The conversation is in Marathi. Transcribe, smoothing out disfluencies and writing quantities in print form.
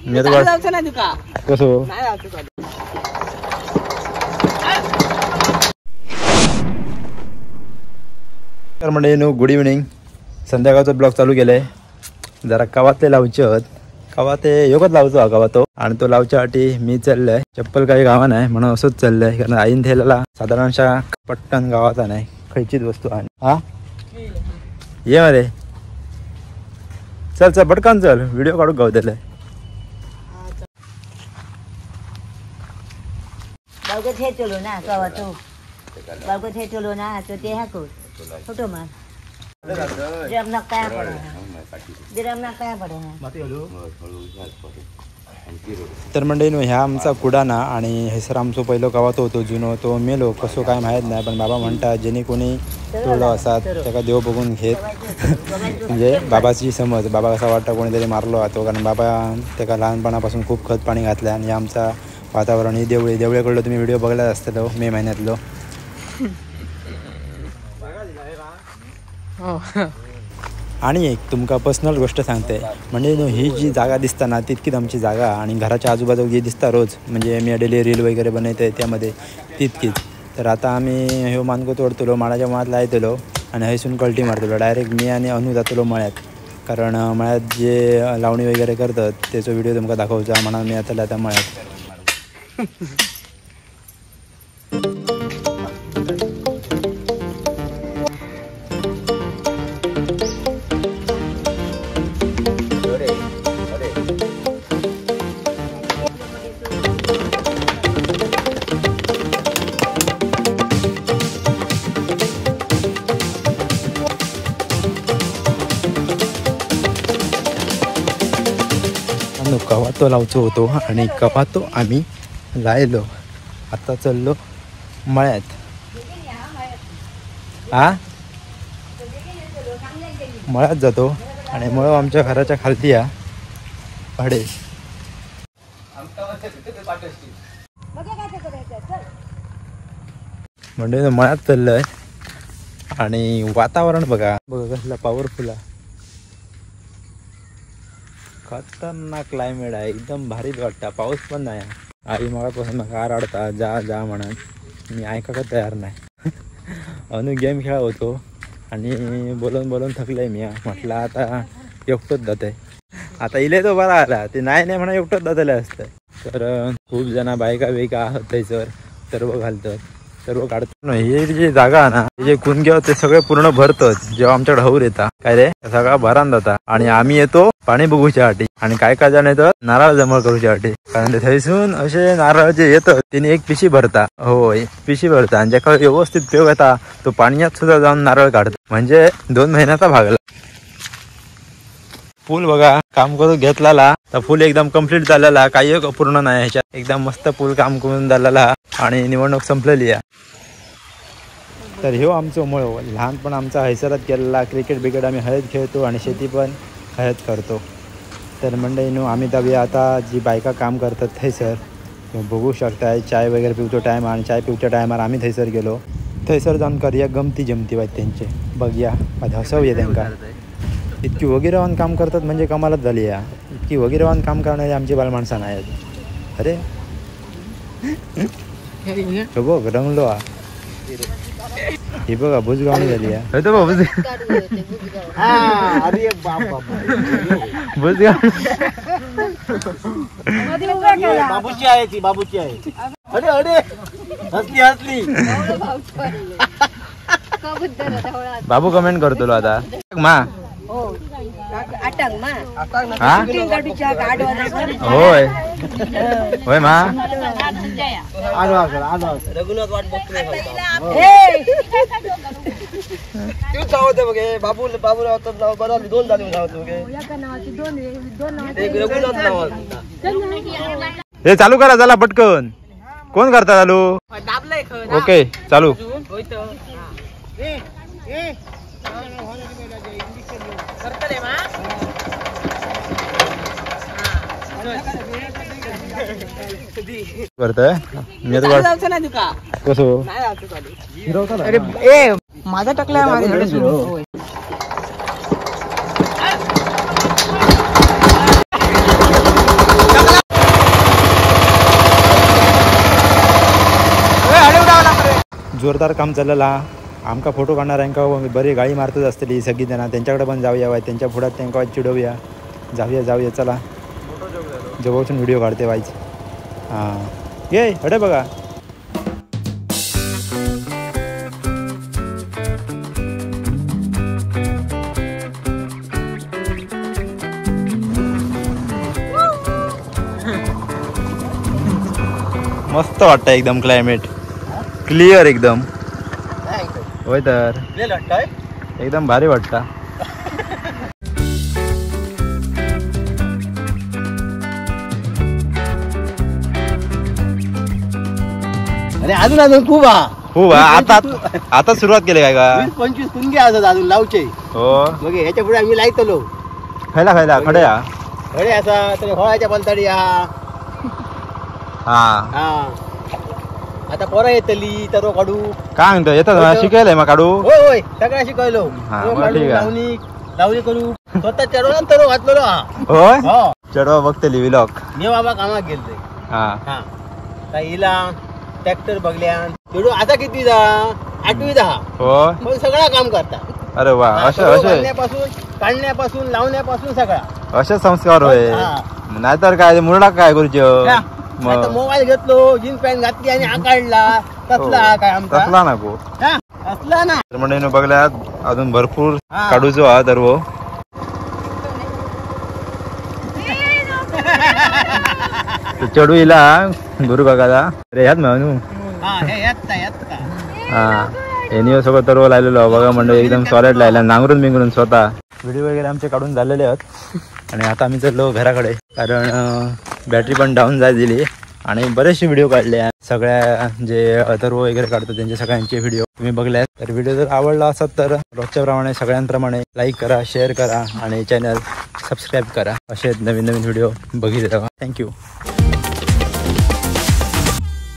मी तर जाऊचं नाही तुका कसं नाही जाऊचं. तर म्हणजे गुड इव्हनिंग. संध्याकाळचा ब्लॉग चालू केलाय. जरा कवाते लावचे आहेत. कवाते योगच लावतो हा कवा तो आणि तो लावच्यासाठी मी चाललंय. चप्पल काही गावा नाही म्हणून असंच चाललंय कारण आईन थेला साधारणशा पट्टन गावाचा नाही खयचीच वस्तू आहे. हा ये मध्ये चल चल पटकन चल व्हिडिओ काढून गावतले. बावगत हे चलो ना कवा तो बावगत हे चलो ना तो ते हाको फोटो मार जब ना काय पडे जब ना काय पडे. तर मंडळी ह्या आमचा कुडाना आणि हे सर आमचं पहिलं गावात होतो जुनो तो मेलो कसो काय माहीत नाही पण बाबा म्हणता जेणे कोणी तोडलो असा त्याला देव बघून घेत म्हणजे बाबाची समज बाबा कसा वाटतं कोणीतरी मारलो होतो कारण बाबा त्याला लहानपणापासून खूप खत पाणी घातलं आणि आमचा वातावरण ही देवळेकडलं तुम्ही व्हिडिओ बघलाच असतलो मे महिन्यातलो. आणि एक तुमका पर्सनल गोष्ट सांगते म्हणजे ही जी जागा दिसता ना तितकीच आमची जागा आणि घराच्या आजूबाजू जी दिसता रोज म्हणजे मी डेली रील वगैरे बनवते त्यामध्ये तितकीच. तर आता आम्ही हे मानगो तोडतलो माळाच्या मळ्यात लायतलो आणि हयसून कल्टी मारतलो. डायरेक्ट मी आणि अनु जातलो मळ्यात कारण मळ्यात जे लावणी वगैरे करतात त्याचा व्हिडिओ तुमका दाखवचा म्हणून मी आता मळ्यात. कवातो लावचो होतो आणि कवातो आम्ही लायलो. आता चाललो मळ्यात. हा मळ्यात जातो आणि मळ आमच्या घराच्या खालती या भाडे म्हणजे मळ्यात चाललंय आणि वातावरण बघा बघा कसला पॉवरफुल आहे. खतरनाक क्लायमेट आहे एकदम भारीच वाटतं. पाऊस पण नाही. आई मगापासून मला आरडता जा जा म्हणत मी ऐकायला तयार नाही. अनु गेम खेळत होतो आणि बोलून बोलून थकलंय मी. म्हटलं आता एकटोच जाते. आता इले तो बरा आला ते नाही म्हणा एकटोच जातले असतं. तर खूप जण बायका बिका आहात त्याच्यावर सर्व घालतात सर्व काढतात. ही जी जागा आहे ना जे कुणगे ते सगळे पूर्ण भरतात जेव्हा आमच्याकडे हौर येतात काय रे सगळा भरान जाता आणि आम्ही येतो पाणी बघूच्यासाठी आणि काय काय जण येतात नारळ जमा करूच्यासाठी कारण ते थैसून असे नारळ जे येतात त्याने एक पिशी भरता. होय पिशी भरता आणि ज्याकडे व्यवस्थित पेव येता तो पाण्यात सुद्धा जाऊन नारळ काढतो म्हणजे 2 महिन्याचा भागला. फुल बघा काम करून घेतलेला तर फुल एकदम कम्प्लीट झालेला काही अपूर्ण नाही ह्याच्यात एकदम मस्त फुल काम करून झालेला आणि निवडणूक संपलेली आहे. तर ह्यो आमचं मळ लहानपण आमचा हैसरात गेलेला. क्रिकेट बिकेट आम्ही हळद खेळतो आणि शेती पण हळद करतो. तर मंडळीनो आम्ही तवी आता जी बायका काम करतात थैसर बघू शकताय चाय वगैरे पिवतो टाईम आणि चाय पिवच्या टायमार आम्ही थैसर गेलो. थैसर जाऊन करूया गमती जमती वाईट त्यांचे बघूया हसवूया त्यांना. इतकी वगैरेवान काम करतात म्हणजे कमालच झाली या. इतकी वगैरेवान काम करणारी आमची बालमाणसं नाही आहेत. अरे बघ रंगलो हा ही बघा भुजगावणी झाली आहे. बाबूची आहे ती बाबूची आहे. अरे अरे हसली हसली बाबू कमेंट करतो आता मा होय होय मा रघुनाथ वाट बघतोय बाबू बाबू नाव बरं 2 झाले हे चालू करा चला पटकन. कोण करता चालू ओके चालू. करताय मी आता जाऊचं नाही तुका कसं नाही जाऊचं. अरे ए माझा टकला माझ्या जोरदार काम चाललेला. आमका फोटो काढणाऱ्यांका बरी गाळी मारतच असतली सगळी जण. त्यांच्याकडे पण जाऊया वाय, त्यांच्या पुढ्यात त्यांना चिडवूया. जाऊया चला. जवळून व्हिडिओ काढते वाईच. हां ये अडे बघा. मस्त वाटतं एकदम क्लायमेट क्लिअर एकदम. होय तर एकदम भारी वाटतं. अरे अजून खूप हो आता आता सुरुवात केली काय का. 20-25 कुंगे अजून लावचे. हो बघे ह्याच्या पुढे आम्ही लायतलो. खायला खड्या खडे असा तरी होळाच्या बलताडी हा. आता पोरं येतली तर काढू. काय म्हणतो येतात शिकायला मग काढू. होय सगळं शिकवलो. लावणी करू स्वतः चढवला तर घातलो. होय चढवा बघतली विलॉक. मी बाबा कामात गेलतोय. हा हिला ट्रॅक्टर बघल्यान चढू. आता किती जा 8वी 10. हो सगळं काम करता. अरे वा असे काढण्यापासून लावण्यापासून सगळा असे संस्कार होय. नाहीतर काय मुरडा काय करूच. मोबाईल घेतलो जीन्स पॅन्ट घातली आणि आकाडला. तसला काय आमचा तसला नको असला ना. म्हणजे बघल्यात अजून भरपूर काढूचो हा तर वो. चढू इला गुरु बघायला. अरे ह्यात म्हणू हा एनिओ सगळं तरव लायलेलो बघा. म्हणजे एकदम सॉलिड लायला नांगरून बिंगरून स्वतः. व्हिडिओ वगैरे आमचे काढून झालेले आहेत आणि आता आम्ही चाललो घराकडे. कारण बॅटरी पण डाऊन जाय दिली आणि बरेचसे व्हिडिओ काढले. सगळ्या जे अथर्व वगैरे काढतात त्यांचे सगळ्यांचे व्हिडिओ तुम्ही बघले. तर व्हिडिओ जर आवडला असेल तर रोजच्या प्रमाणे सगळ्यांप्रमाणे लाईक करा, शेअर करा आणि चॅनल सबस्क्राईब करा. असे नवीन व्हिडिओ बघितले. थँक्यू.